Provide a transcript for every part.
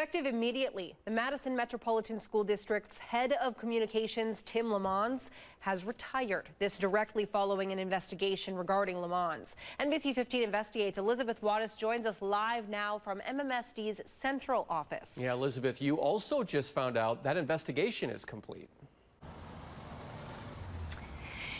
Effective immediately, the Madison Metropolitan School District's head of communications, Tim LeMonds, has retired. This directly following an investigation regarding LeMonds. NBC 15 Investigates' Elizabeth Wattis joins us live now from MMSD's central office. Yeah, Elizabeth, you also just found out that investigation is complete.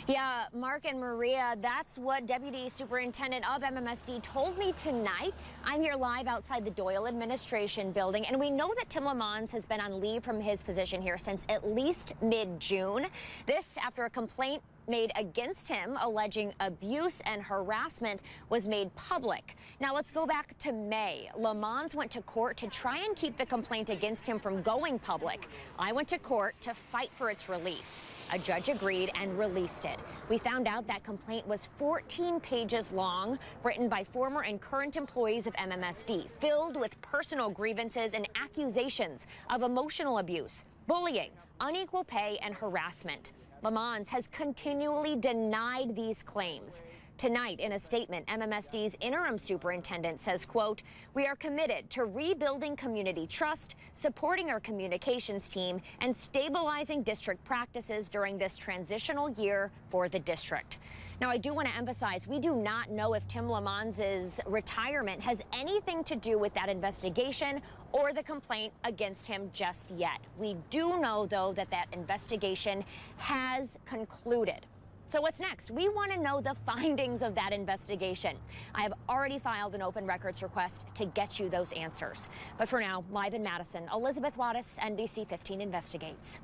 Yeah, Mark and Maria, that's what Deputy Superintendent of MMSD told me tonight. I'm here live outside the Doyle Administration Building, and we know that Tim LeMonds has been on leave from his position here since at least mid-June. This after a complaint made against him alleging abuse and harassment was made public. Now let's go back to May. LeMonds went to court to try and keep the complaint against him from going public. I went to court to fight for its release. A judge agreed and released it. We found out that complaint was 14 pages long, written by former and current employees of MMSD, filled with personal grievances and accusations of emotional abuse, bullying, unequal pay, and harassment. LeMonds has continually denied these claims. Tonight, in a statement, MMSD's interim superintendent says, quote, "We are committed to rebuilding community trust, supporting our communications team, and stabilizing district practices during this transitional year for the district." Now, I do want to emphasize, we do not know if Tim LeMonds' retirement has anything to do with that investigation or the complaint against him just yet. We do know, though, that that investigation has concluded. So what's next? We want to know the findings of that investigation. I have already filed an open records request to get you those answers. But for now, live in Madison, Elizabeth Wattis, NBC 15 Investigates.